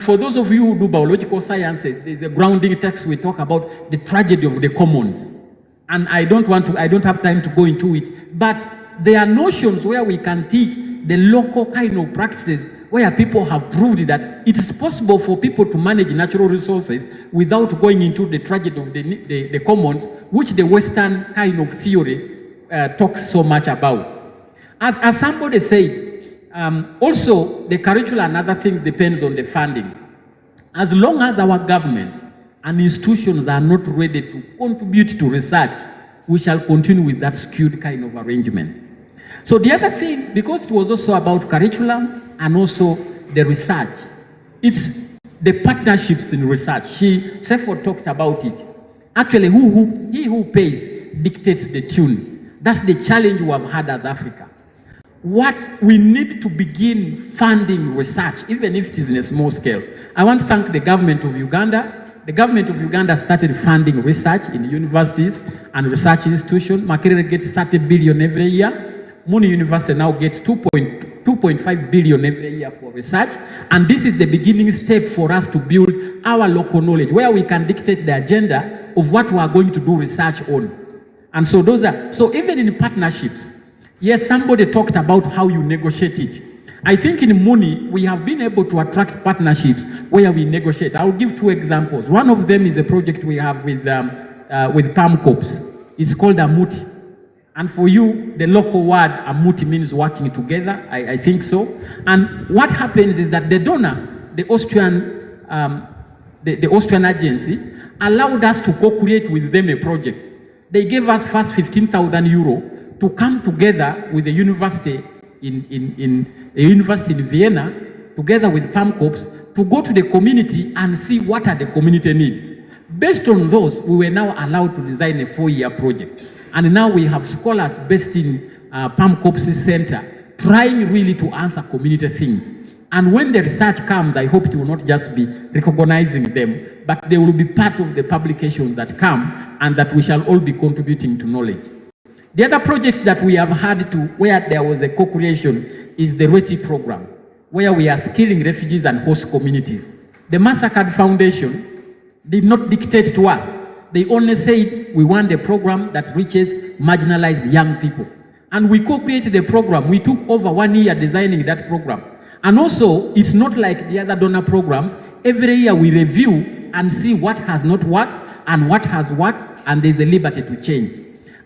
for those of you who do biological sciences, there's a grounding text we talk about the tragedy of the commons. And I don't have time to go into it, but there are notions where we can teach the local kind of practices where people have proved that it is possible for people to manage natural resources without going into the tragedy of the commons, which the Western kind of theory talks so much about. As somebody said, also the curriculum and other things depends on the funding. As long as our governments and institutions are not ready to contribute to research, we shall continue with that skewed kind of arrangement. So the other thing, because it was also about curriculum and also the research, it's the partnerships in research. Sefo talked about it. Actually, he who pays dictates the tune. That's the challenge we have had as Africa. What we need to begin funding research, even if it is in a small scale. I want to thank the government of Uganda. The government of Uganda started funding research in universities and research institutions. Makerere gets 30 billion every year. Muni University now gets 2.5 billion every year for research. And this is the beginning step for us to build our local knowledge, where we can dictate the agenda of what we are going to do research on. And so so even in partnerships, yes, somebody talked about how you negotiate it. I think in Muni, we have been able to attract partnerships where we negotiate. I'll give two examples. One of them is a project we have with Palm Corps. It's called Amuti. And for you, the local word Amuti means working together. I think so. And what happens is that the donor, the Austrian agency, allowed us to co-create with them a project. They gave us first 15,000 euro to come together with the university in Vienna, together with Palm Corps, to go to the community and see what are the community needs. Based on those, we were now allowed to design a 4-year project. And now we have scholars based in Palm Corps Center, trying really to answer community things. And when the research comes, I hope it will not just be recognizing them, but they will be part of the publications that come, and that we shall all be contributing to knowledge. The other project that we have had where there was a co-creation is the RETI program, where we are skilling refugees and host communities. The MasterCard Foundation did not dictate to us. They only said we want a program that reaches marginalized young people. And we co-created a program. We took over 1 year designing that program. And also, it's not like the other donor programs. Every year we review and see what has not worked and what has worked, and there's a liberty to change.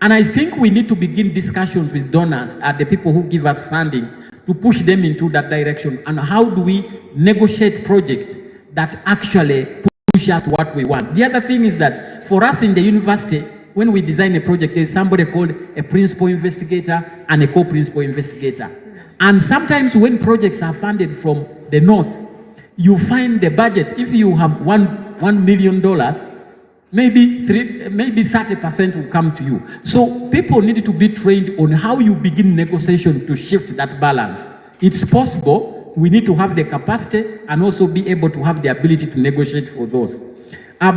And I think we need to begin discussions with donors and the people who give us funding to push them into that direction. And how do we negotiate projects that actually push us what we want? The other thing is that for us in the university, when we design a project, there's somebody called a principal investigator and a co-principal investigator. And sometimes when projects are funded from the north, you find the budget, if you have $1 million, maybe 30% will come to you. So people need to be trained on how you begin negotiation to shift that balance. It's possible. We need to have the capacity and also be able to have the ability to negotiate for those.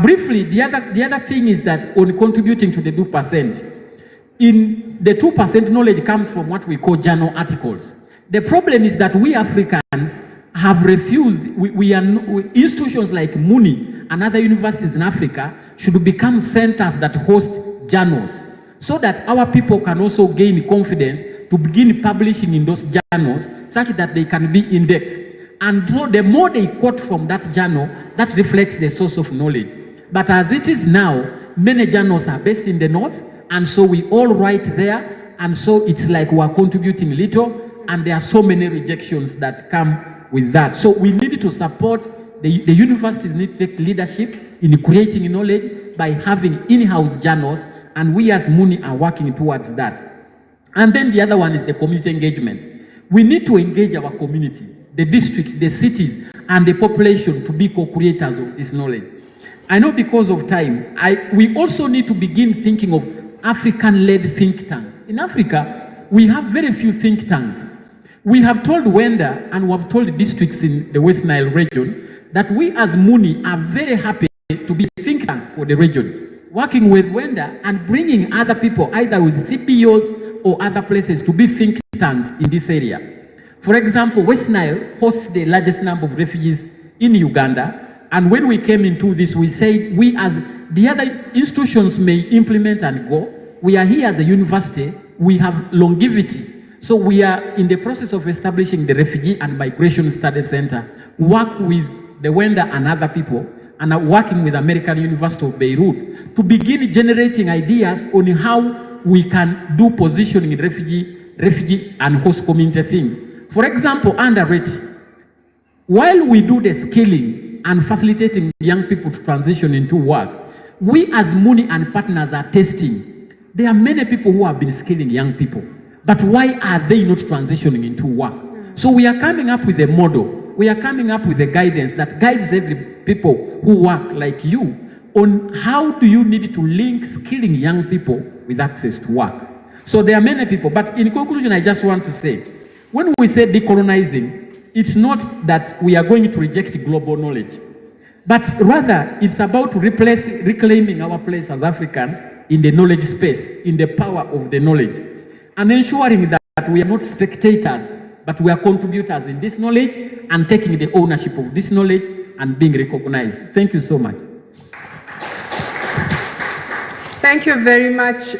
Briefly, the other thing is that on contributing to the 2%, in the 2% knowledge comes from what we call journal articles. The problem is that we Africans have refused, institutions like Muni and other universities in Africa should become centers that host journals, so that our people can also gain confidence to begin publishing in those journals such that they can be indexed. And so the more they quote from that journal, that reflects the source of knowledge. But as it is now, many journals are based in the north, and so we all write there, and so it's like we are contributing little, and there are so many rejections that come with that. So we need to support, the universities need to take leadership in creating knowledge by having in-house journals, and we as Muni are working towards that. And then the other one is the community engagement. We need to engage our community, the districts, the cities, and the population to be co-creators of this knowledge. I know because of time, we also need to begin thinking of African-led think tanks. In Africa, we have very few think tanks. We have told Wenda and we have told districts in the West Nile region that we as Muni are very happy to be a think tank for the region, working with Wenda and bringing other people, either with CPOs or other places, to be think tanks in this area. For example, West Nile hosts the largest number of refugees in Uganda. And when we came into this, we said, we as the other institutions may implement and go, we are here as a university, we have longevity. So we are in the process of establishing the Refugee and Migration Study Center, work with the Wenda and other people, and are working with American University of Beirut to begin generating ideas on how we can do positioning in refugee and host community thing. For example, underrated. While we do the skilling and facilitating young people to transition into work, we as MUNI and partners are testing. There are many people who have been skilling young people, but why are they not transitioning into work? So we are coming up with a model. We are coming up with a guidance that guides every people who work like you on how do you need to link skilling young people with access to work. So there are many people, but in conclusion, I just want to say, when we say decolonizing, it's not that we are going to reject global knowledge, but rather it's about reclaiming our place as Africans in the knowledge space, in the power of the knowledge, and ensuring that we are not spectators, but we are contributors in this knowledge and taking the ownership of this knowledge and being recognized. Thank you so much. Thank you very much,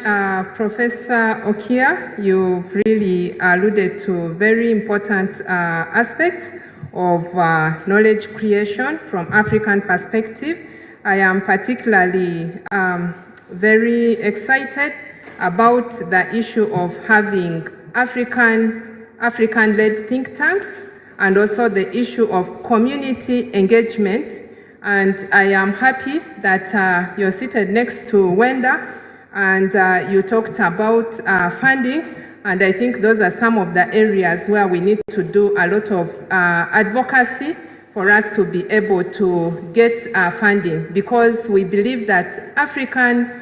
Professor Okia. You've really alluded to very important aspects of knowledge creation from African perspective. I am particularly very excited about the issue of having African-led think tanks, and also the issue of community engagement. And I am happy that you're seated next to Wenda, and you talked about funding, and I think those are some of the areas where we need to do a lot of advocacy for us to be able to get funding, because we believe that African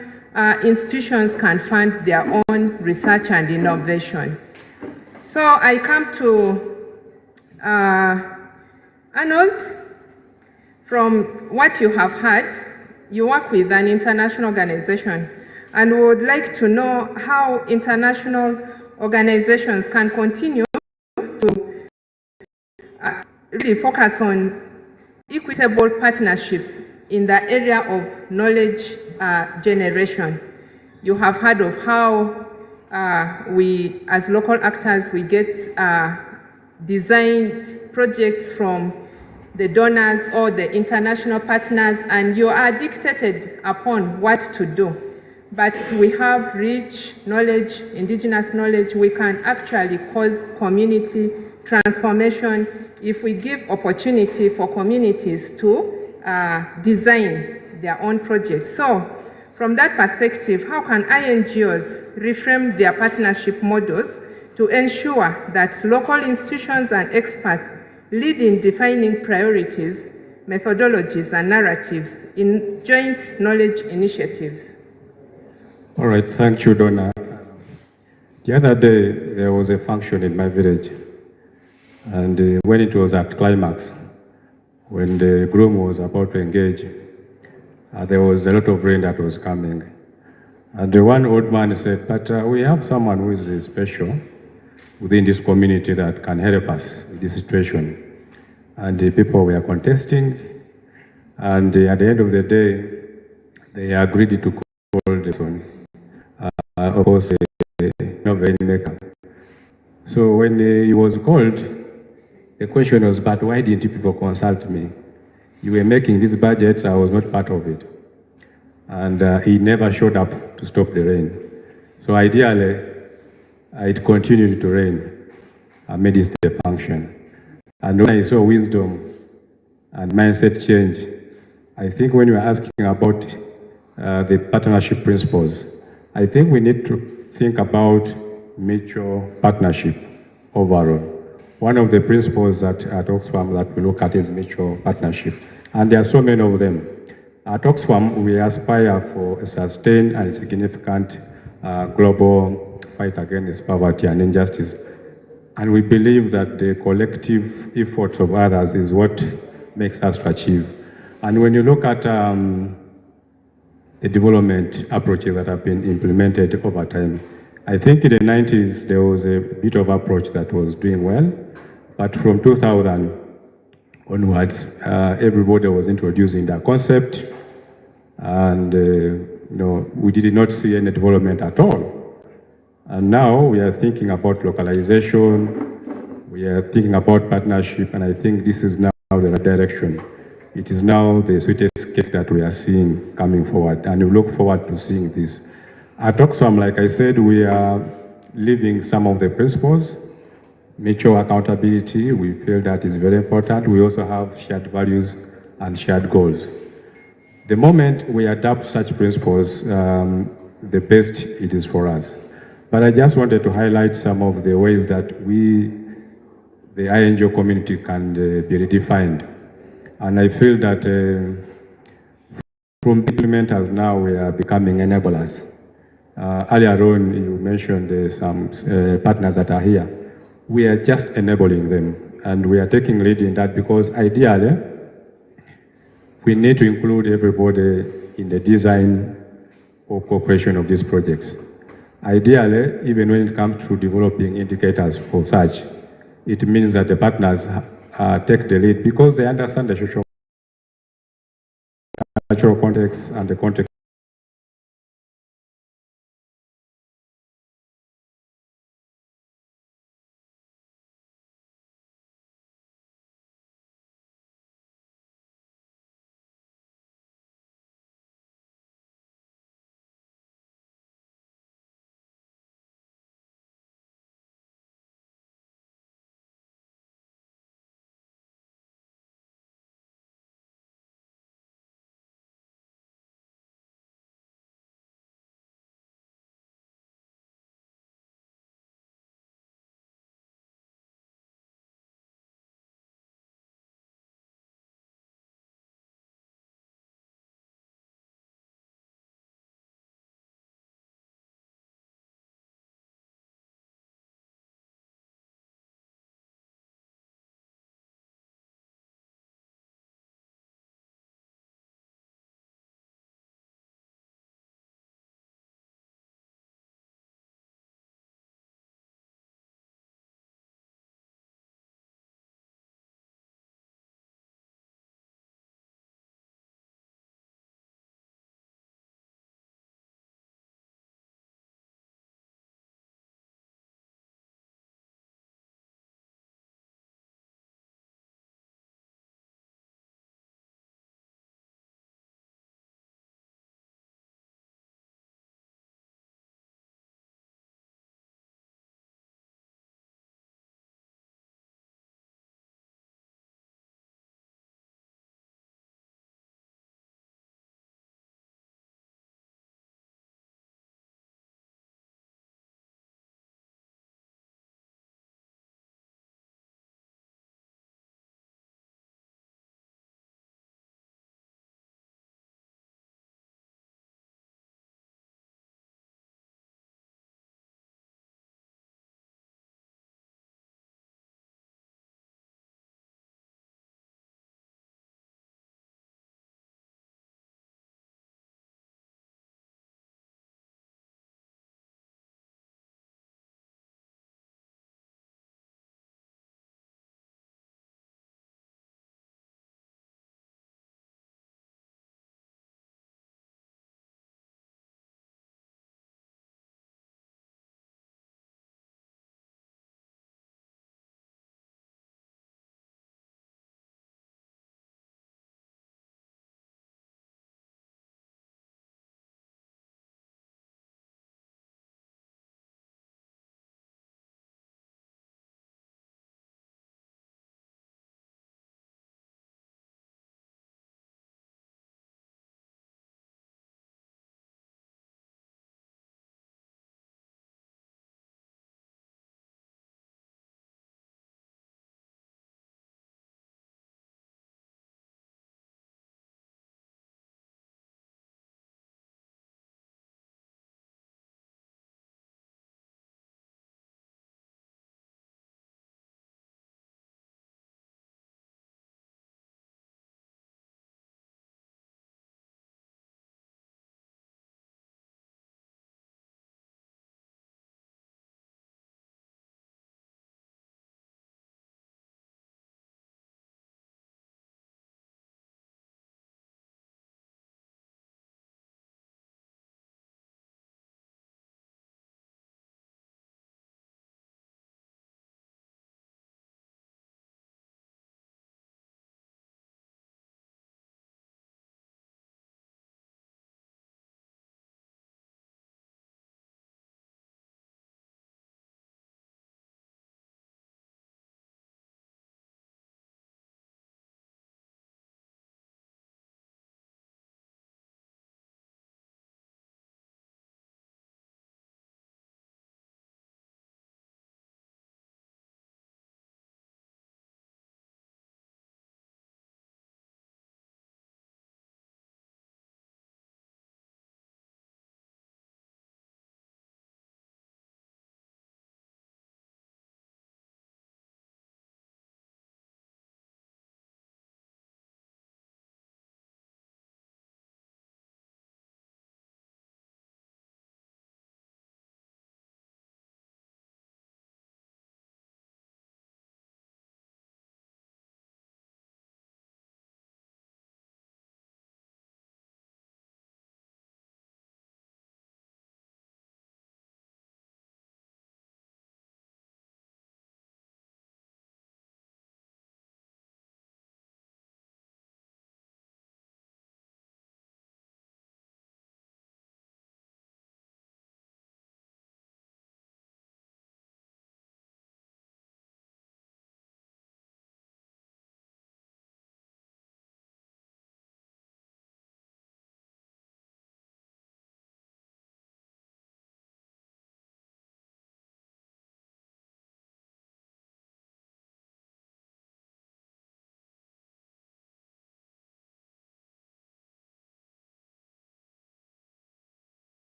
institutions can fund their own research and innovation. So I come to Arnold. From what you have heard, you work with an international organization, and we would like to know how international organizations can continue to really focus on equitable partnerships in the area of knowledge generation. You have heard of how we, as local actors, we get designed projects from the donors or the international partners, and you are dictated upon what to do. But we have rich knowledge, indigenous knowledge. We can actually cause community transformation if we give opportunity for communities to design their own projects. So from that perspective, how can INGOs reframe their partnership models to ensure that local institutions and experts lead in defining priorities, methodologies, and narratives in joint knowledge initiatives? All right, thank you, Donna. The other day, there was a function in my village, and when it was at climax, when the groom was about to engage, there was a lot of rain that was coming. And the one old man said, but we have someone who is special within this community that can help us with this situation. And the people were contesting, and at the end of the day, they agreed to call the son, of course, a maker. So when he was called, the question was, but why didn't you people consult me? You were making this budget, I was not part of it. And he never showed up to stop the rain. So ideally, it continued to rain amidst the function. And when I saw wisdom and mindset change, I think when you're asking about the partnership principles, I think we need to think about mutual partnership overall. One of the principles that at Oxfam that we look at is mutual partnership. And there are so many of them. At Oxfam, we aspire for a sustained and significant global fight against poverty and injustice. And we believe that the collective efforts of others is what makes us to achieve. And when you look at the development approaches that have been implemented over time, I think in the 90s there was a bit of approach that was doing well, but from 2000 onwards, everybody was introducing their concept, and we did not see any development at all. And now we are thinking about localization, we are thinking about partnership, and I think this is now the right direction. It is now the sweetest cake that we are seeing coming forward, and we look forward to seeing this. At Oxfam, like I said, we are living some of the principles. Mutual accountability, we feel that is very important. We also have shared values and shared goals. The moment we adopt such principles, the best it is for us. But I just wanted to highlight some of the ways that we, the INGO community, can be redefined. And I feel that from implementers now, we are becoming enablers. Earlier on, you mentioned some partners that are here. We are just enabling them, and we are taking lead in that because ideally, we need to include everybody in the design or cooperation of these projects. Ideally, even when it comes to developing indicators for such, it means that the partners take the lead because they understand the social cultural context and the context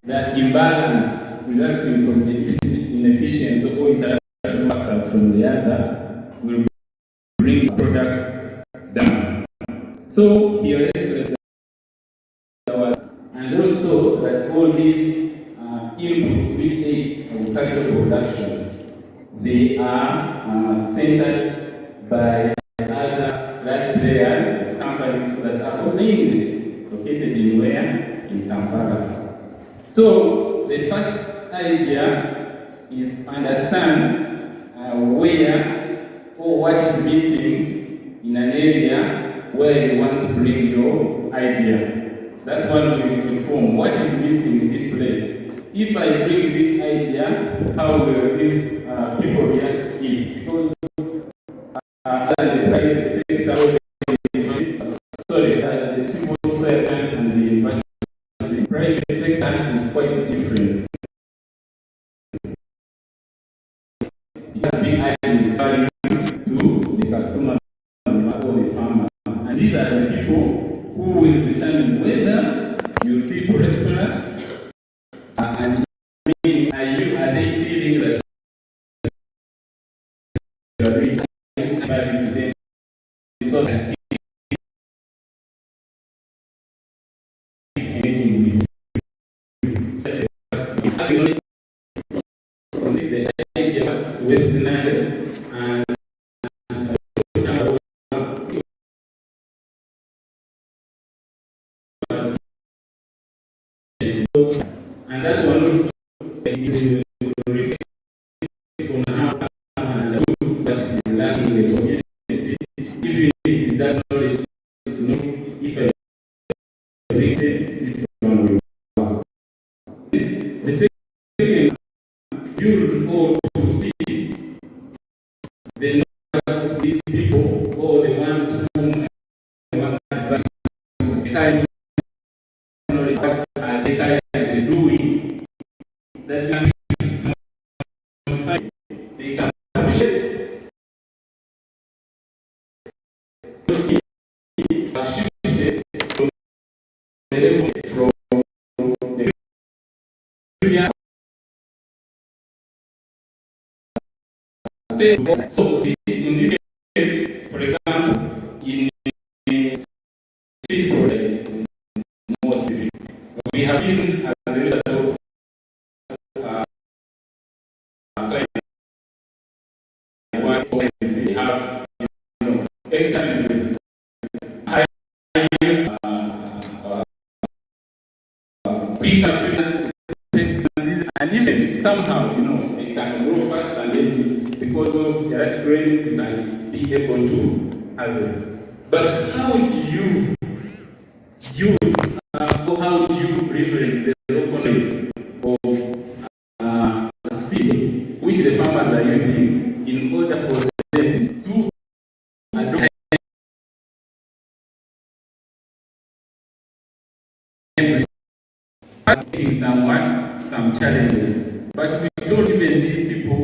the imbalance resulting from the inefficiency or interaction factors from the other will bring products down. So here is and also that all these inputs which aid agricultural production, they are centered by other large players, companies that are mainly located in where? In Kampala. So the first idea is understand where or what is missing in an area where you want to bring your idea. That one will inform what is missing in this place. If I bring this idea, how will these people react to it? Because the private sector, the civil servant and the university, private sector is quite different. It has been adding value to the customer or the farmers. And these are the people who will determine whether you'll be prosperous and are they feeling that you are really valuing them so that engaging with you. The idea was westernized and that one also is on how that is lacking in the community. Even if it is that knowledge, if I bring it, this one will work. The second, you all to see the knowledge of these people or the ones whom I want to advise the kind of knowledge what are they currently doing that can they can shifted from the so in this case, for example, in seed product, mostly we have been as a result of we have extra high and even somehow, it can grow fast and then because of the right grains you can be able to harvest. But how do you use or how do you leverage the local knowledge of seed which the farmers are using in order for them to adopt some challenges, but we don't even these people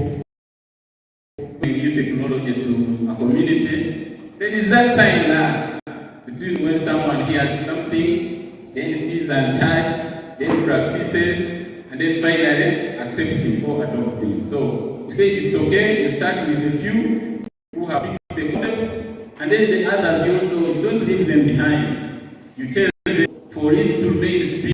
bring new technology to a community. There is that time now between when someone hears something, then sees and touch, then practices, and then finally accepting or adopting. So you say it's okay, you start with the few who have picked the concept, and then the others you also don't leave them behind. You tell them for it to make speed.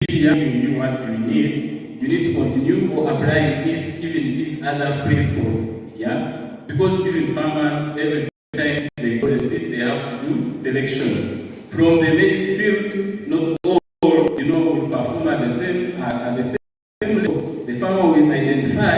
You what you need to continue or apply even these other principles, yeah? Because even farmers, every time they go to seed, they have to do selection. From the maize field, not all, will perform at the same level. The farmer will identify,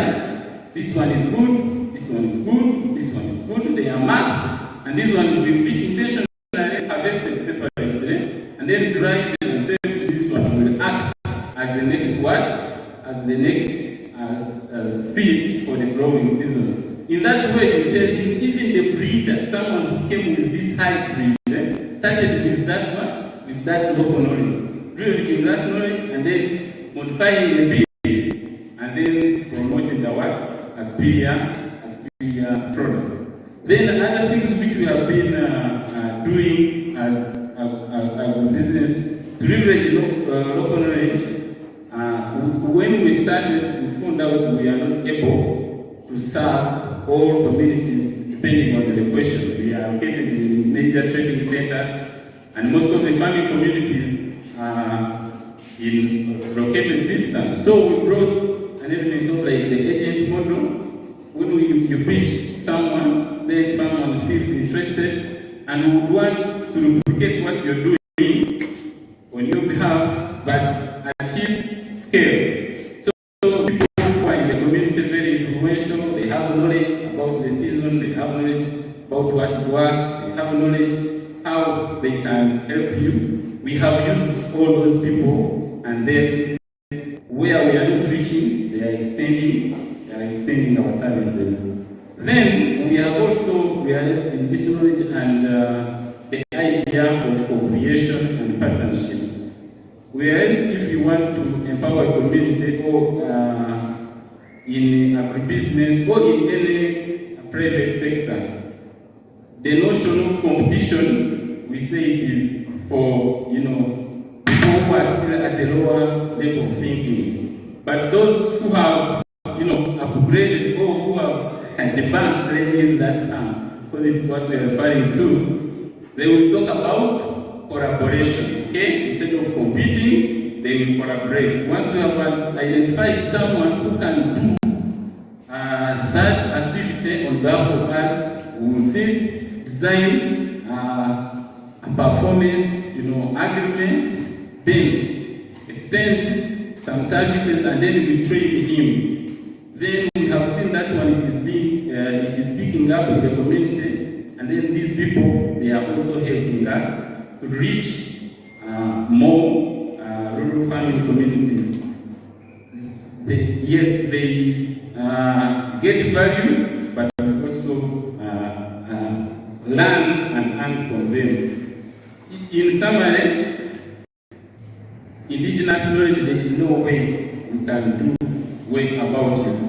this one is good, this one is good, this one is good, they are marked, and this one will be intentionally harvested separately, and then dried and sent to this one will act as the next what? As the next seed for the growing season. In that way, you tell him, even the breeder, someone who came with this hybrid, started with that one, with that local knowledge, leveraging that knowledge, and then modifying the bees, and then promoting the what? A superior product. Then other things which we have been doing as a business to leverage local knowledge. started, we found out we are not able to serve all communities depending on the question. We are located in major trading centers, and most of the farming communities are in located distance. So we brought an element of like the agent model. When you pitch someone, then someone feels interested and would want to replicate what you're doing on your behalf, but at his scale. So people who are in the community very influential, they have knowledge about the season, they have knowledge about what it works, they have knowledge how they can help you. We have used all those people, and then where we are not reaching, they are extending our services. Then we have also realized in this knowledge and the idea of co-creation and partnerships. Whereas if you want to empower a community or in agribusiness or in any private sector, the notion of competition, we say it is for people who are still at a lower level of thinking. But those who have upgraded or who have debunked, let me use that term because it's what we are referring to, they will talk about collaboration. Okay, instead of competing, they will collaborate. Once you have identified someone who can do that activity on behalf of us, we will sit, design a performance, agreement, then extend some services, and then we train him. Then we have seen that one it is picking up in the community, and then these people, they are also helping us to reach more rural farming communities. They get value, but also learn and earn from them. In summary, indigenous knowledge, there is no way we can do work about it.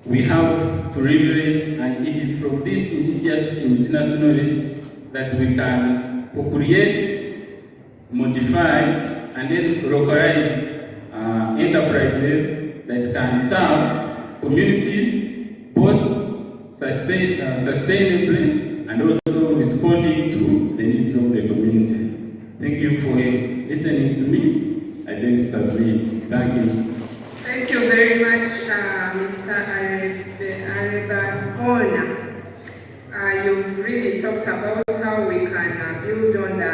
We have to leverage, and it is from this indigenous knowledge that we can co-create, modify, and then localize enterprises that can serve communities both sustainably and also responding to the needs of the community. Thank you for listening to me. I then submit. Thank you. Thank you very much, Mr. Arebahona. You've really talked about how we can build on the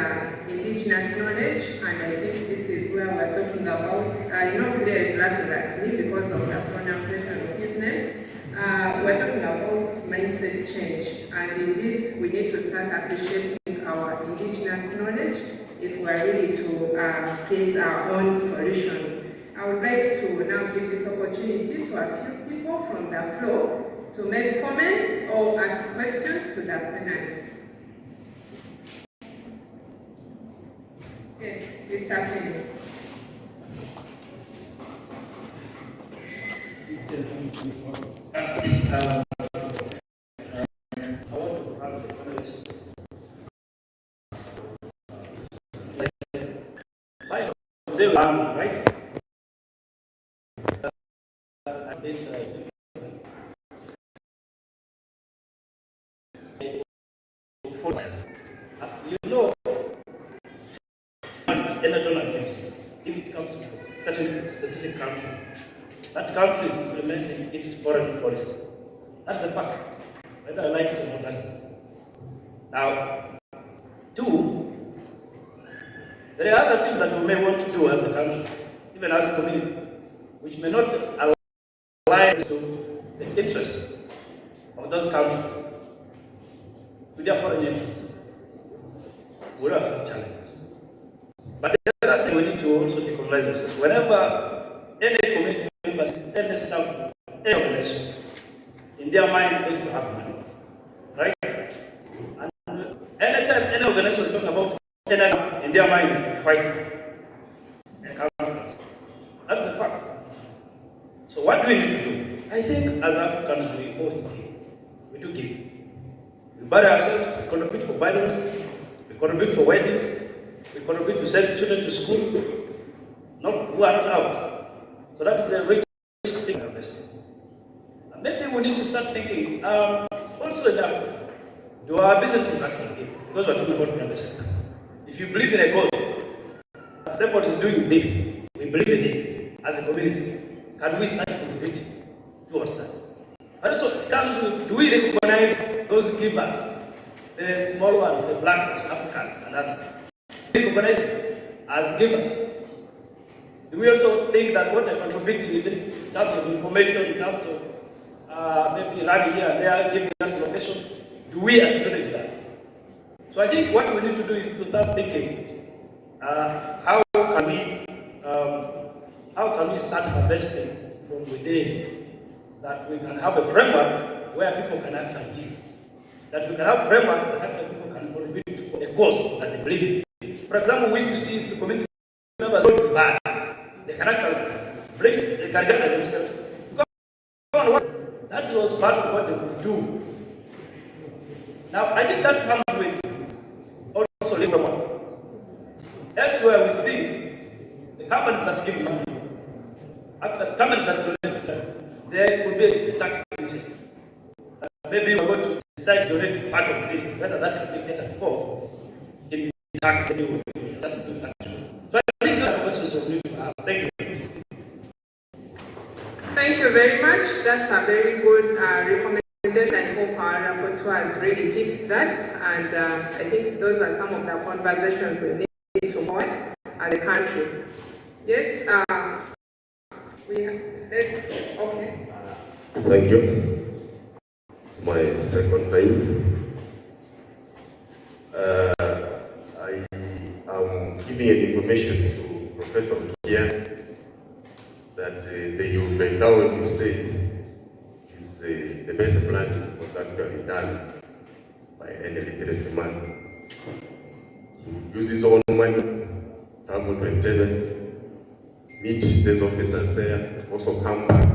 indigenous knowledge, and I think this is where we're talking about. I know Claire is laughing at me because of the pronunciation of his name. We're talking about mindset change, and indeed we need to start appreciating our indigenous knowledge if we're ready to create our own solutions. I would like to now give this opportunity to a few people from the floor to make comments or ask questions to the panelists. Yes, Mr. Kenny. Right? If it comes to a certain specific country, that country is implementing its foreign policy. That's the fact. Whether I like it or not, that's it. Now, two, there are other things that we may want to do as a country, even as communities, which may not align to the interests of those countries, to their foreign interests. We will have challenges. But the other thing we need to also decolonize ourselves. Whenever any community member, any staff, any organization, in their mind is to have money, right? And anytime any organization is talking about energy, in their mind, right? That's the fact. So what do we need to do? I think as Africans, we always give. We do give. We bury ourselves, we contribute for burials, we contribute for weddings, we contribute to send children to school, who are not out. So that's the maybe we need to start thinking, also enough, do our businesses actually give? Because we're talking about private sector. If you believe in a cause, somebody is doing this, we believe in it as a community, can we start contributing towards that? And also it comes with, do we recognize those givers, the small ones, the black ones, Africans, and others? Do we recognize them as givers? Do we also think that what they're contributing in terms of information, in terms of maybe land here and there, giving us locations, do we acknowledge that? So I think what we need to do is to start thinking, how can we start harvesting from within, that we can have a framework where people can actually give, that we can have a framework that actually people can contribute for a cause that they believe in. For example, we used to see the community members what is bad. They can actually bring, they can get themselves. That was part of what they could do. Now, I think that comes with also labor money. Elsewhere, we see the companies that give money, after companies that donate to church, there could be a tax decision. Maybe we're going to decide to donate part of this, whether that can be better or in tax anyway, just do tax. So I think that was what we need to have. Thank you. Thank you very much. That's a very good recommendation. I hope our rapporteur has really picked that, and I think those are some of the conversations we need to hold as a country. Yes, okay. Thank you. It's my second time. I am giving an information to Professor Mukia that the Yoruba Down you say is the best plan was actually done by any literate man. He uses his own money, travel to Entebbe, meet these officers there, also come back.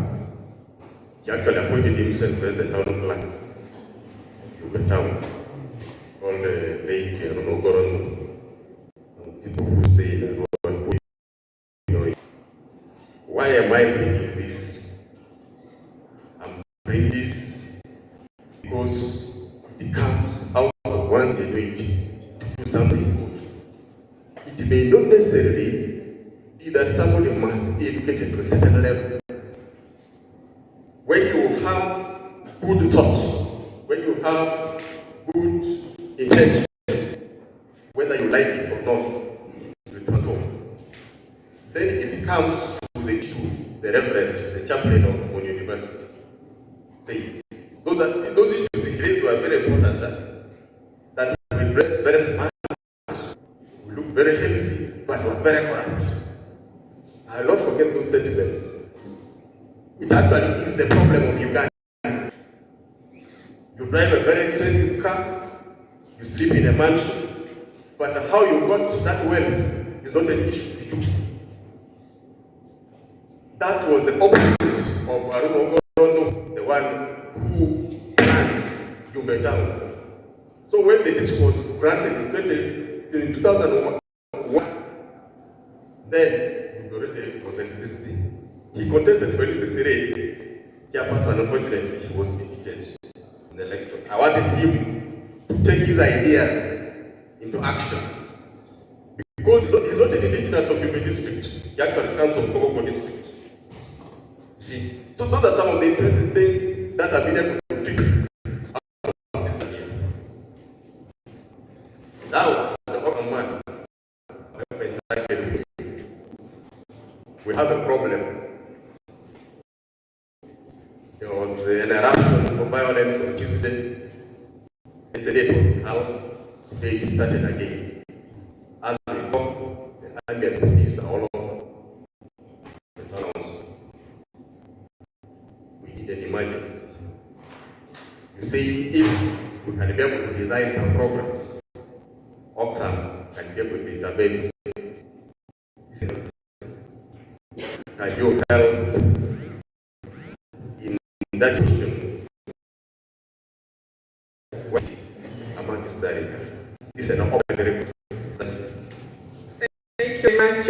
He actually appointed himself as the town clerk of the town, called the late Ogorono, people who stay in the road. Why am I bringing this? I'm bringing this because it comes out of one's ability to do something good. It may not necessarily be that somebody must be educated to a certain level. When you have good thoughts, when you have good intention, whether you like it or not, you transform. Then it comes to the reverend, the chaplain of Mon University. Say, those issues in grades were very important. That we dress very smart, we look very healthy, but we are very corrupt. I will not forget those statements. It actually is the problem of Uganda. You drive a very expensive car, you sleep in a mansion, but how you got that wealth is not an issue to you. That was the opposite of Arumo Gondo, the one who ran Yumbetown. So when the disc was granted in 2001, then Yugorete was existing. He contested 2063. Chairperson, unfortunately, he was defeated in the election. I wanted him to take his ideas into action. Because he's not an indigenous of Yumbe district. He actually comes from Kogoko district. See, so those are some of the interesting things that have been able to do this year. Now, the bottom one, we have a problem. There was an eruption of violence on Tuesday. Yesterday it was hell. Today it started again. As we talk, the army and police are all over the towns. We need an emergency. You see, if we can be able to design some programs, Oxfam can be able to intervene. Can you help in that situation? Among the directors, this is an open. Thank you very much,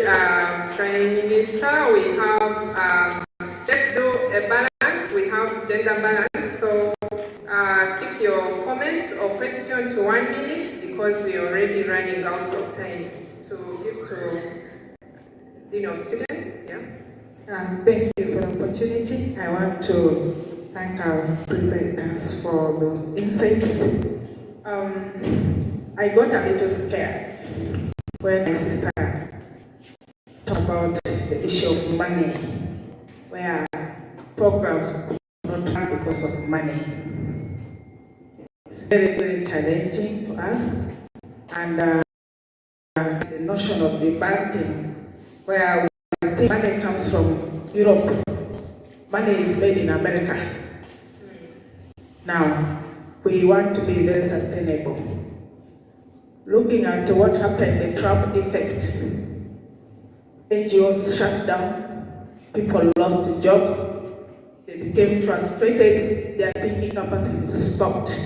Prime Minister. We have, let's do a balance. We have gender gender balance. So keep your comment or question to 1 minute because we are already running out of time to give to Dean of Students. Yeah. Thank you for the opportunity. I want to thank our presenters for those insights. I got a little scared when my sister talked about the issue of money, where programs are not run because of money. It's very, very challenging for us. And the notion of debunking, where we think money comes from Europe, money is made in America. Now, we want to be very sustainable. Looking at what happened, the Trump effect, NGOs shut down, people lost jobs, they became frustrated, their thinking capacities stopped.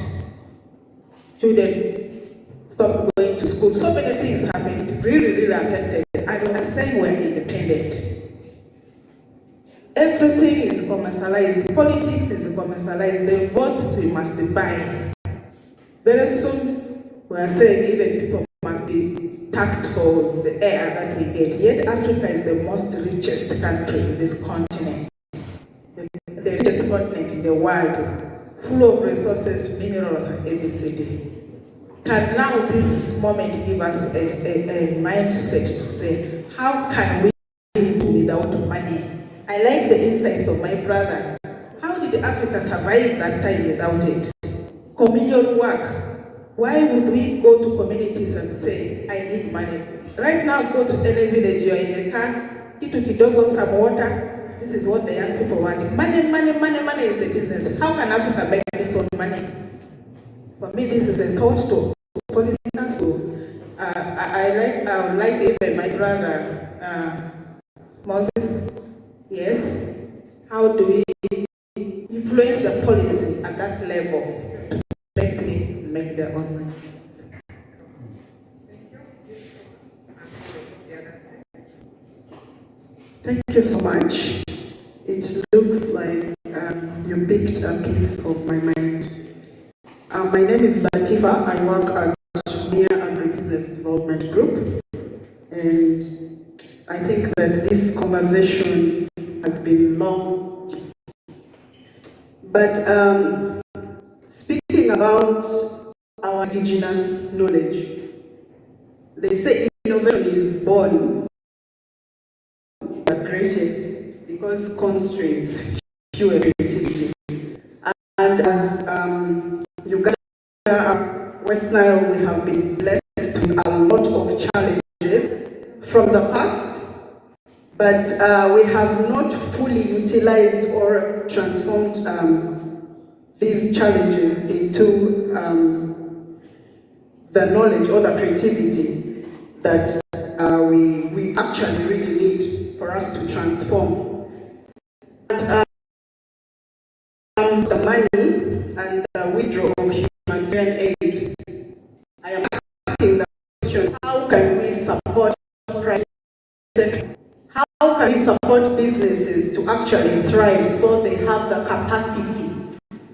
Children stopped going to school. So many things happened. It really affected. And we are saying we're independent. Everything is commercialized. Politics is commercialized. The votes we must buy. Very soon, we are saying even people must be taxed for the air that we get. Yet Africa is the most richest country in this continent. The richest continent in the world, full of resources, minerals, and ABCD. Can now this moment give us a mindset to say, how can we live without money? I like the insights of my brother. How did Africa survive that time without it? Communal work. Why would we go to communities and say, I need money? Right now, go to any village, you're in the car, kitu kidogo, some water. This is what the young people want. Money is the business. How can Africa make its own money? For me, this is a thought to politicians. I would like even my brother, Moses. Yes. How do we influence the policy at that level to make their own money? Thank you so much. It looks like you picked a piece of my mind. My name is Latifa. I work at Mia Agribusiness Development Group, and I think that this conversation has been long. But speaking about our indigenous knowledge, they say innovation is born the greatest because constraints fuel creativity. And as Uganda, West Nile, we have been blessed with a lot of challenges from the past, but we have not fully utilized or transformed these challenges into the knowledge or the creativity that we actually really need for us to transform. And the money and the withdrawal of humanitarian aid, I am asking the question, how can we support private sector? How can we support businesses to actually thrive so they have the capacity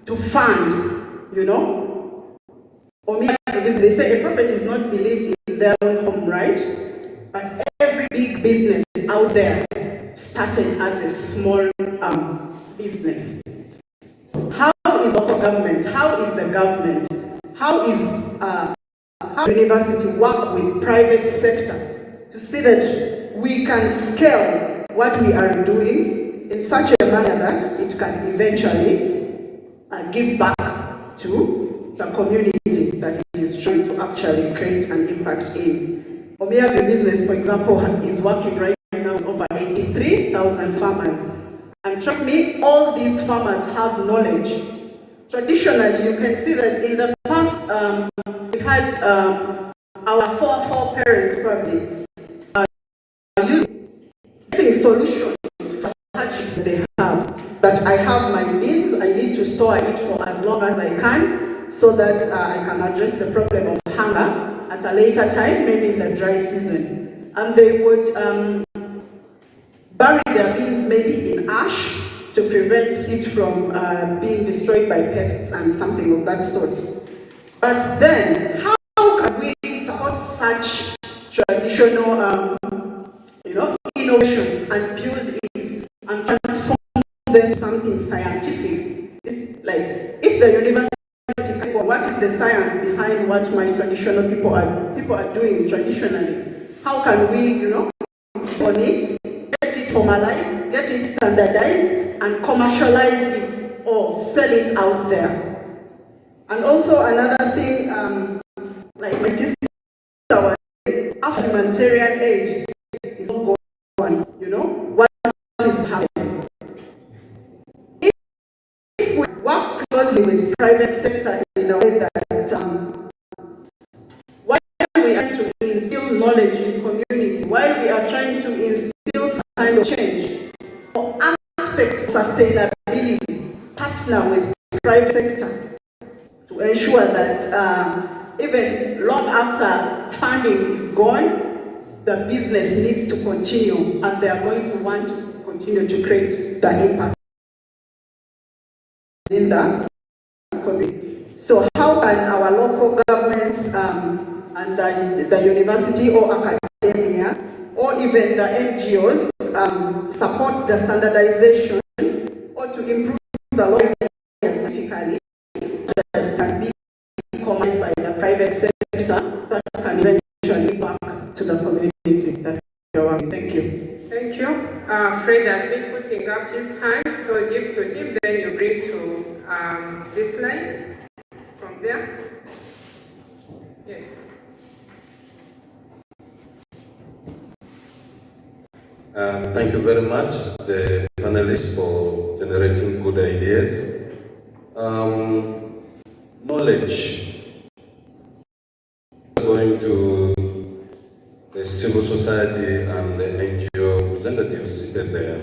to fund, you know? Or maybe they say a prophet is not believed in their own home, right? But every big business out there started as a small business. So how is local government, how is the government, how university work with private sector to see that we can scale what we are doing in such a manner that it can eventually give back to the community that it is trying to actually create an impact in. Omia Agribusiness, for example, is working right now with over 83,000 farmers. And trust me, all these farmers have knowledge. Traditionally, you can see that in the past, we had our foreparents probably using solutions for hardships they have. That I have my beans, I need to store it for as long as I can, so that I can address the problem of hunger at a later time, maybe in the dry season. And they would bury their beans maybe in ash to prevent it from being destroyed by pests and something of that sort. But then, how can we support such traditional innovations and build it and transform them into something scientific? It's like, if the university, what is the science behind what my traditional people are doing traditionally? How can we, on it, get it formalized, get it standardized, and commercialize it or sell it out there? And also another thing, like my sister was saying, after humanitarian aid is not going, what is happening? If we work closely with private sector in a way that while we are trying to instill knowledge in community, while we are trying to instill some kind of change, or aspect of sustainability, partner with private sector to ensure that even long after funding is gone, the business needs to continue, and they are going to want to continue to create the impact in the community. So how can our local governments and the university or academia or even the NGOs support the standardization or to improve the law scientifically that can be commercialized by the private sector that can eventually back to the community? Thank you. Thank you. Fred has been putting up his hand, so give to him, then you bring to this line from there. Yes. Thank you very much, the panelists, for generating good ideas. Knowledge. Going to the civil society and the NGO representatives seated there,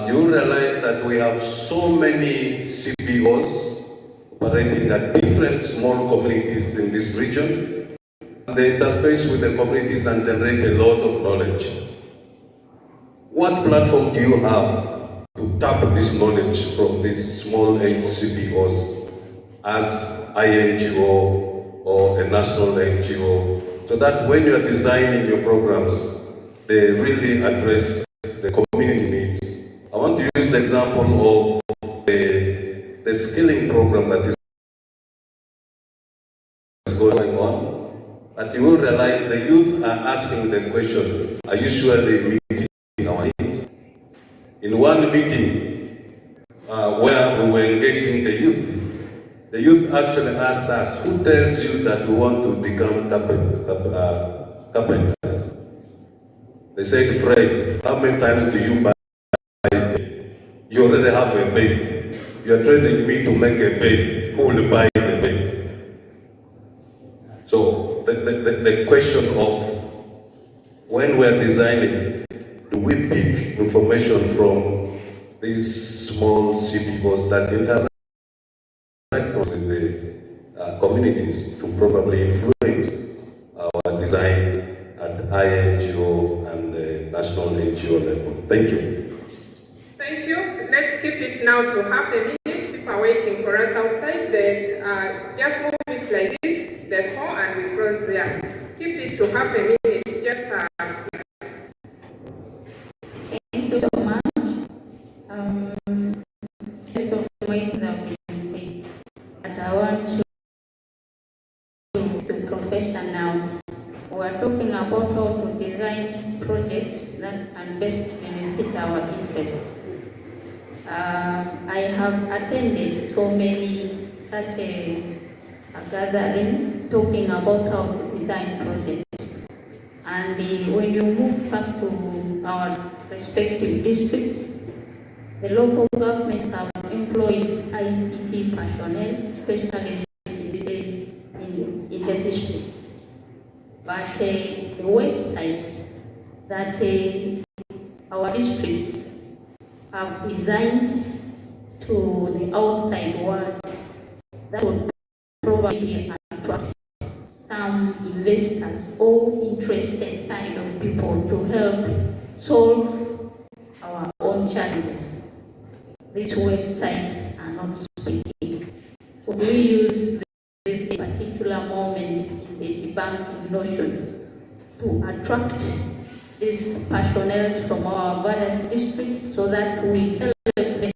you will realize that we have so many CBOs operating at different small communities in this region. They interface with the communities and generate a lot of knowledge. What platform do you have to tap this knowledge from these small CBOs as INGO or a national NGO, so that when you are designing your programs, they really address the community needs? I want to use the example of the skilling program that is going on, that you will realize the youth are asking the question, are you sure they meet our needs? In one meeting where we were engaging the youth actually asked us, who tells you that we want to become carpenters? They said, Fred, how many times do you buy a bed? You already have a bed. You are training me to make a bed. Who will buy the bed? So the question of when we are designing, do we pick information from these small CBOs that interact with the communities to probably influence our design at INGO and the national NGO level? Thank you. Thank you. Let's keep it now to half a minute. People are waiting for us outside. Then just move it like this, therefore, and we cross there. Keep it to half a minute. Just Thank you so much. Most of my things have been said, but I want to profession now. We are talking about how to design projects that can best benefit our interests. I have attended so many such gatherings talking about how to design projects. And when you move back to our respective districts, the local governments have employed ICT personnel, specialists in the districts. But the websites that our districts have designed to the outside world, that would probably attract some investors or interested kind of people to help solve our own challenges. these websites are not speaking. Could we use this particular moment in the debunking notions to attract these personnel from our various districts so that we help them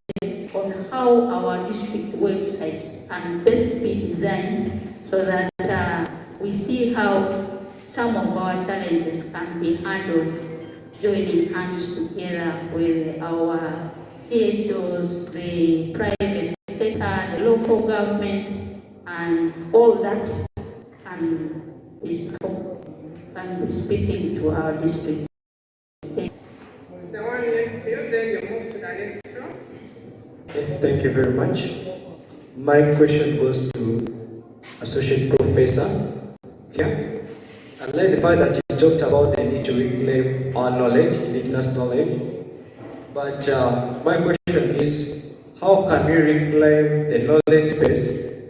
on how our district websites can best be designed so that we see how some of our challenges can be handled, joining hands together with our CHOs, the private sector, the local government, and all that can be speaking to our districts. The one next to you, then you move to the next row. Thank you very much. My question goes to Associate Professor. Yeah. I like the fact that you talked about the need to reclaim our knowledge, indigenous knowledge. But my question is, how can we reclaim the knowledge space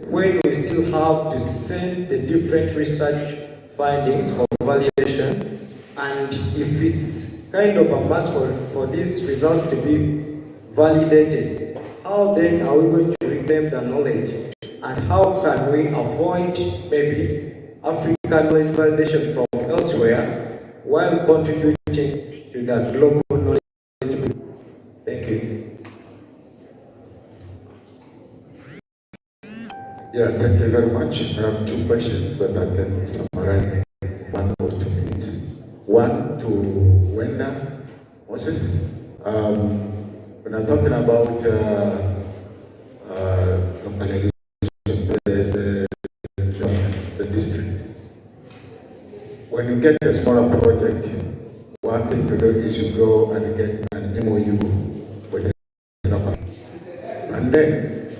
when we still have to send the different research findings for validation? And if it's kind of a must for these results to be validated, how then are we going to reclaim the knowledge? And how can we avoid maybe African knowledge validation from elsewhere while contributing to the global knowledge? Thank you. Yeah, thank you very much. I have two questions, but I can summarize in 1 or 2 minutes. One to Wenda Moses. When I'm talking about localization, the districts, when you get a smaller project, one thing to do is you go and get an MOU with the local. And then,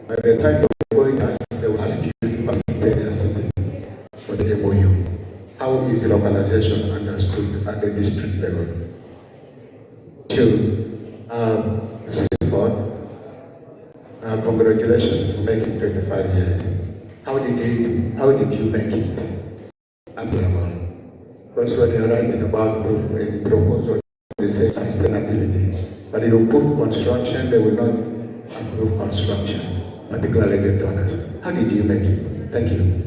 by the time you're going out, they will ask you to participate in something for the MOU. How is the localization understood at the district level? Two, congratulations for making 25 years. How did you make it applicable? Because when you're writing about a proposal, they say sustainability, but you put construction, they will not approve construction, particularly the donors. How did you make it? Thank you.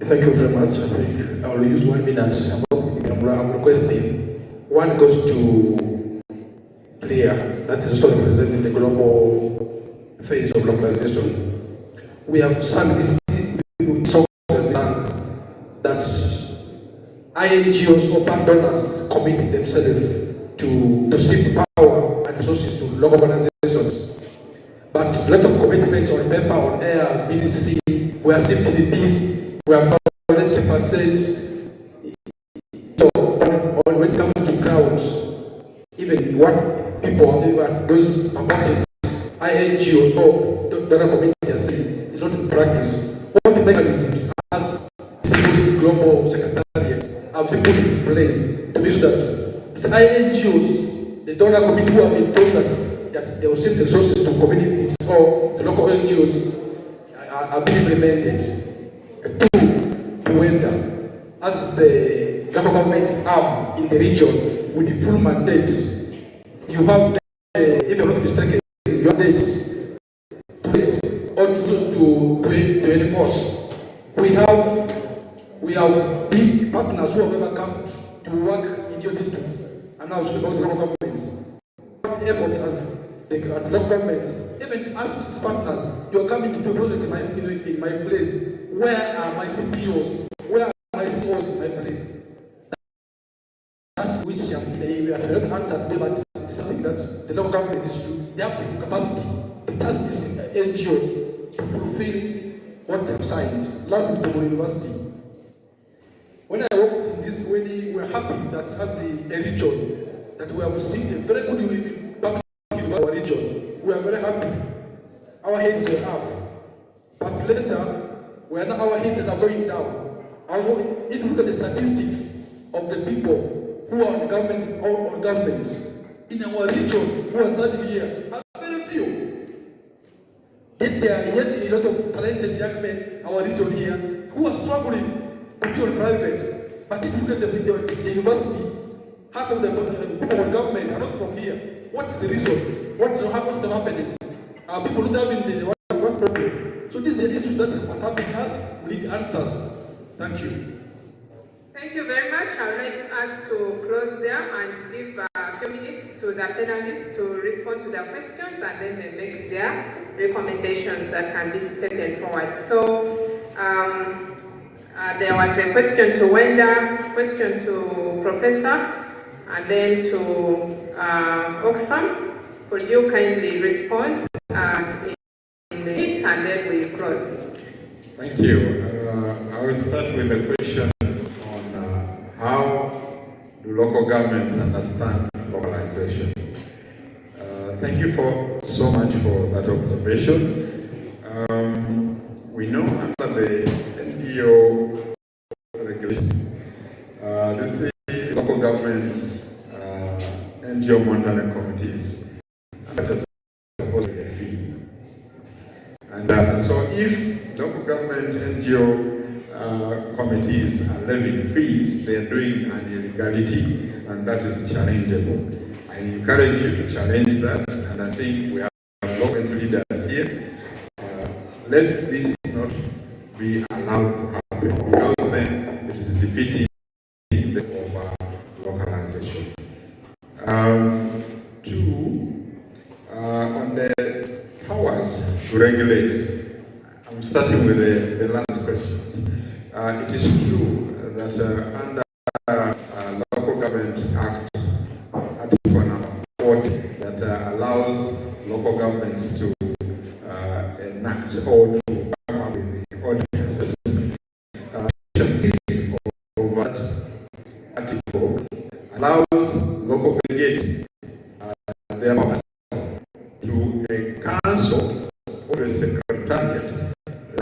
Thank you very much. I think I will use 1 minute. I'm requesting. One goes to clear, that is also representing the global phase of localization. We have sung this song that INGOs or bank donors commit themselves to shift power and resources to local organizations. But a lot of commitments on paper, on air, has been seen. We are shifting this. We have 20%. So when it comes to crowds, even what people, those markets, INGOs or donor community are saying is not in practice. What the mechanisms as global secretariats have been put in place to make sure that these INGOs, the donor community who have been told that they will send the resources to communities or the local NGOs are being implemented. To whether, as the local government arm in the region with the full mandate, you have, if you're not mistaken, you have dates to enforce. We have big partners who have ever come to work in your districts, and now speak about local governments. Efforts as the local governments, even ask these partners, you are coming to do a project in my place. Where are my CPOs? Where are my COs in my place? That which we have not answered today, but it's something that the local government is to, they have the capacity to ask these NGOs to fulfill what they've signed. Last week, Debunking University. When I worked in this way, we were happy that as a region, that we have received a very good public in our region. We are very happy. Our heads were up. But later, our heads are going down. Also, if you look at the statistics of the people who are on government or on government in our region who are studying here are very few. Yet there are yet a lot of talented young men in our region here who are struggling to be on private. But if you look at the university, Half of the people in government are not from here. What's the reason? What's happening? Are people not having the what problem? So these are the issues that are happening us. We need answers. Thank you. Thank you very much. I would like us to close there and give a few minutes to the panelists to respond to their questions, and then they make their recommendations that can be taken forward. So there was a question to Wenda, question to Professor, and then to Oxfam. Could you kindly respond in the minute, and then we close? Thank you. I will start with a question on how do local governments understand localization. Thank you so much for that observation. We know under the NGO regulation, this is local government NGO monitoring committees that are supposed to be a fee. And so if local government NGO committees are levying fees, they are doing an illegality, and that is challengeable. I encourage you to challenge that, and I think we have local leaders here. Let this not be allowed to happen, because then it is defeating the of localization. Two, on the powers to regulate, I'm starting with the last question. It is true that under Local Government Act, Article number 40, that allows local governments to enact or to come up with the ordinances. Of that article allows local delegate their powers to a council or a secretariat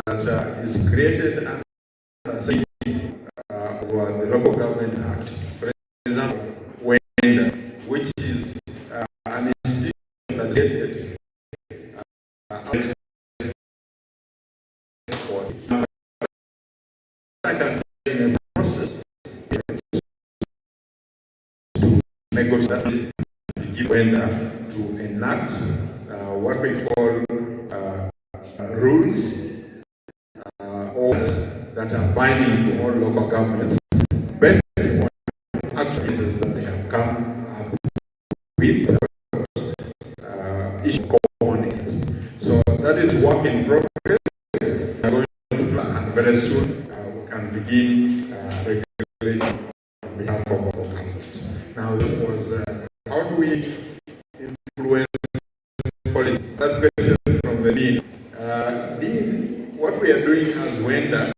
that is created under the the Local Government Act. For example, which is an institution that created I can say in a process to negotiate to enact what we call rules that are binding to all local governments based on activities that they have come up with issue common interest. So that is work in progress. We are going to do, and very soon we can begin regulating on behalf of local government. Now, it was how do we influence policy? That question from the Dean. Dean, what we are doing as Wenda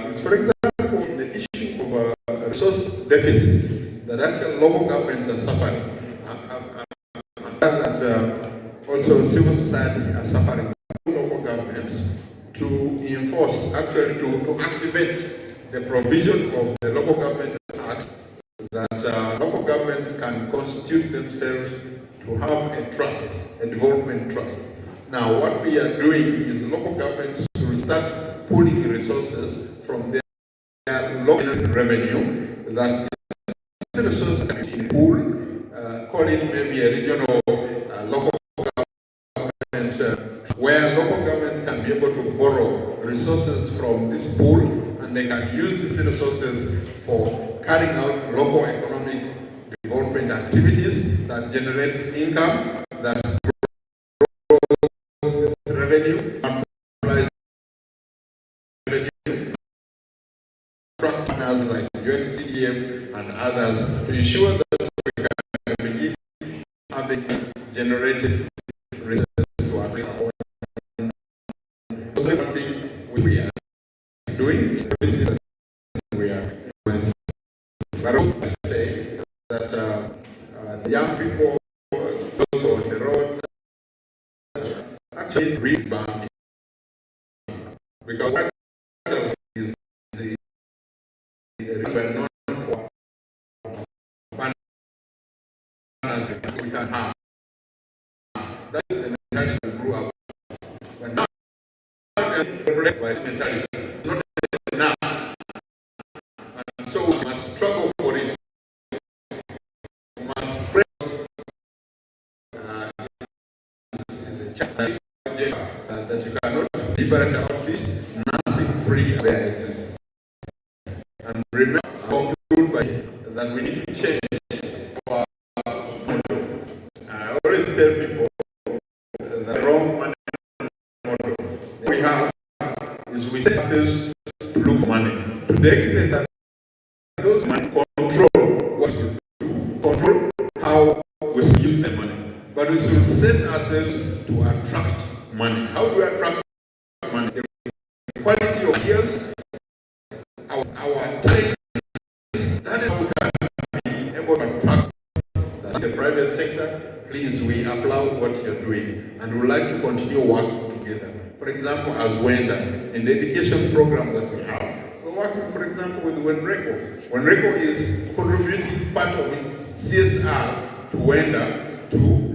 is, for example, the issue of resource deficit that actually local governments are suffering. That also civil society are suffering, local governments to enforce, actually to activate the provision of the Local Government Act that local governments can constitute themselves to have a trust, a development trust. Now, what we are doing is local governments to start pooling resources from their local revenue, that the resources can pool, call it maybe a regional local government, where local government can be able to borrow resources from this pool, and they can use these resources for carrying out local economic development activities that generate income, that grows revenue, and multiplies revenue, partners like UNCDF and others to ensure that we can begin having generated resources to address our own. So that's one thing we are doing. We are doing. But also say that the young people, those on the roads, actually rebound, because what is the known for abundance we can have. That is the mentality we grew up. But now we are replaced by mentality. It's not enough. And so we must struggle for it. that you cannot deliberate about this, nothing free there exists. And remember, conclude by that we need to change our model. I always tell people the wrong money model we have is we set ourselves to look for money to the extent that those money control what we do, control how we should use the money. But we should set ourselves to attract money. How do we attract money? The quality of ideas, our talent. That is how we can be able to attract the private sector. Please, we applaud what you're doing and would like to continue working together. For example, as WENDA, in the education program that we have, we're working, for example, with WENRECO. WENRECO is contributing part of its CSR to WENDA to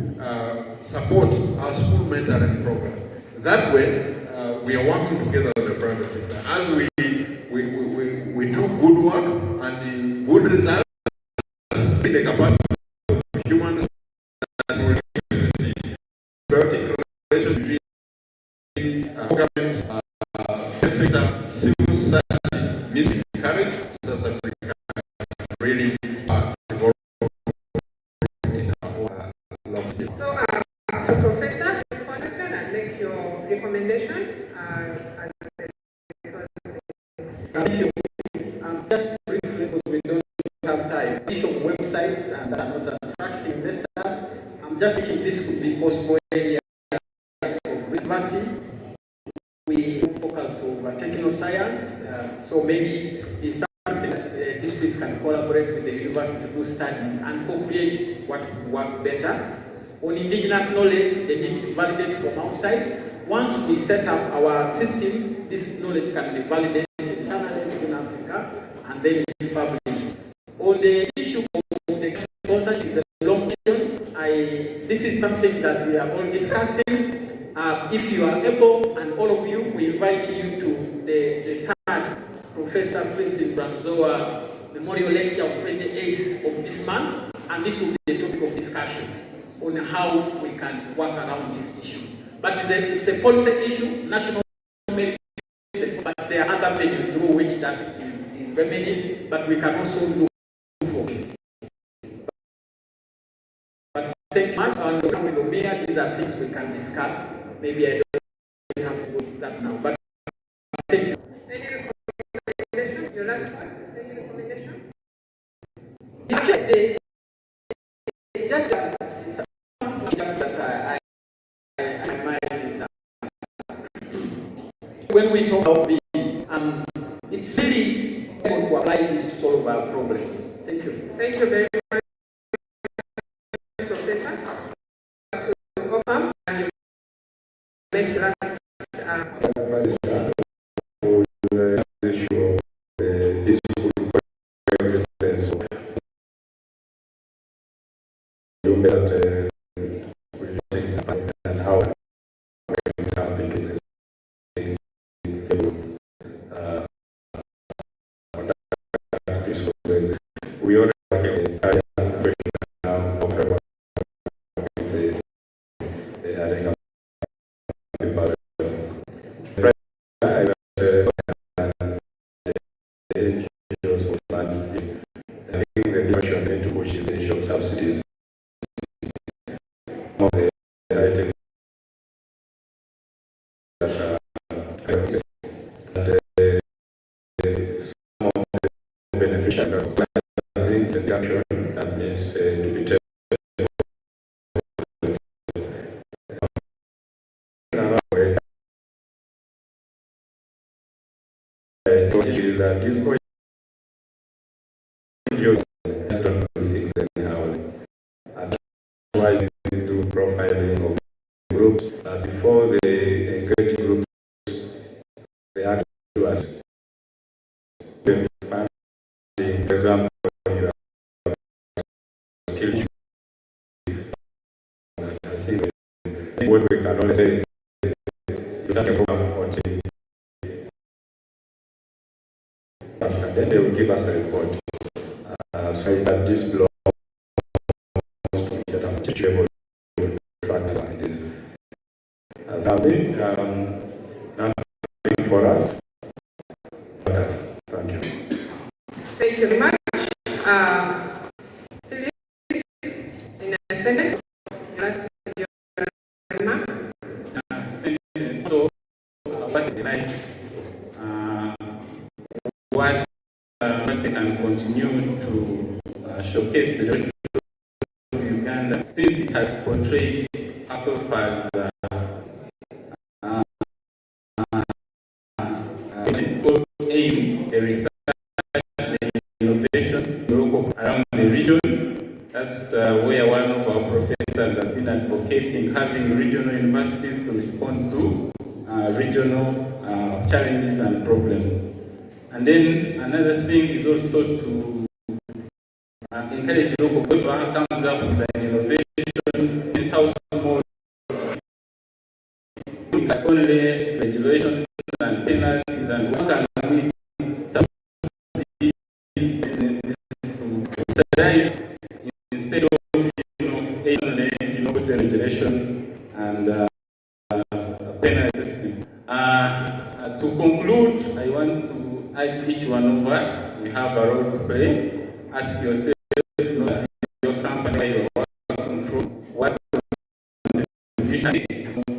support our school mentoring program. That way, we are working together with the private sector. As we do good work and the good results, the capacity of humans and symbiotic relation between government, sector, civil society needs to be encouraged so that we can really evolve in our life. So, to Professor, question and make your recommendation Thank you. Just briefly, because we don't have time. Issue of websites and that are not attracting investors. I'm just thinking this could be possible areas of university. We focal to technical science, so maybe it's something that districts can collaborate with the university to do studies and co-create what would work better. On indigenous knowledge, they need to validate from outside. Once we set up our systems, this knowledge can be validated internally in Africa, and then it's published. On the issue of the sponsorship, is a long question. This is something that we are all discussing. If you are able, and all of you, we invite you to the third Professor Christine Bramzoa Memorial Lecture on 28th of this month, and this will be the topic of discussion on how we can work around this issue. But it's a policy issue, national merit, but there are other venues through which that is remedied, but we can also look for it. But thank you much, and with Omia, these are things we can discuss. Maybe I don't have to go to that now, but thank you. any recommendation? Your last one? Any recommendation? Actually, just that I might when we talk about this, it's really able to apply this to solve our problems. Thank you. Thank you very much, Professor. To offer and make your last and how we already have now subsidies. Beneficial that needs to be tested. That this don't do things anyhow. And that's why we do profiling of groups. Before they engage groups, they have to do us. For example, you have skill. I think what we can only say is that a program until and then they will give us a report. So that this belongs to the teachable track like this. Mohammed. Nothing for us. Thank you. Thank you very much. Philip, in a sentence, your remark. So, what like what they can continue to showcase to the rest of Uganda, since it has portrayed herself as aim the research, the innovation around the region. That's where one of our professors has been advocating having regional universities to respond to regional challenges and problems. And then another thing is also to encourage local whoever comes up with an innovation. This how small only regulations and penalties and what can we support these businesses to thrive instead of regulation and penalty system. To conclude, I want to urge each one of us, we have a role to play. Ask yourself, know your company where you're working from, what contribution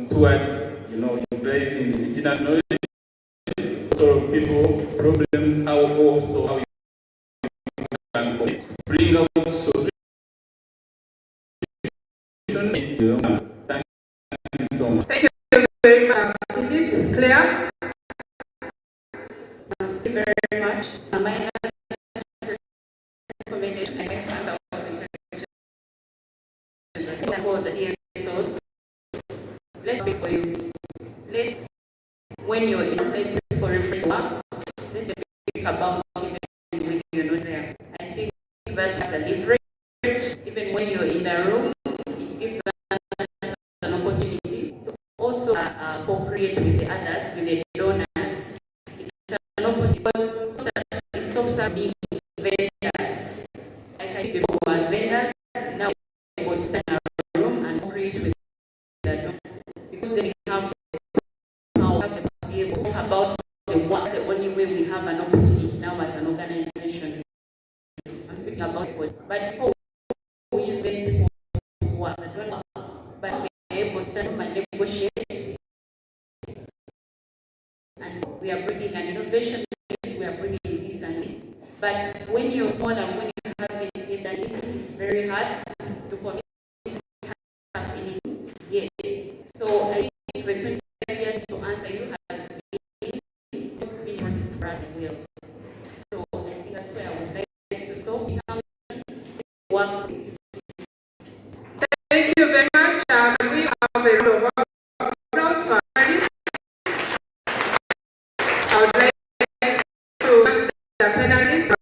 towards utilizing indigenous knowledge, solve people problems, how you can bring out solutions. Thank you so much. Thank you very much, Philip. Claire? Thank you very much. My recommendation, I can answer all the questions about the CSOs. Let's speak for you. When you're in, let people refer to work, let them speak about even when you're not there. I think that's a leverage. Even when you're in the room, it gives us an opportunity to also cooperate with the others, with the donors. It's an opportunity because it stops us being vendors. Like I said before, we were vendors, now we're able to stand in our room and cooperate with the donors. Because then we have to be able to talk about the work, the only way we have an opportunity now as an organization. I'm speaking about it, but before we used to make people work, but we're able to stand and negotiate. And so we are bringing an innovation, we are bringing this and this. But when you're small and when you haven't yet done anything, it's very hard to commit anything yet. So I think the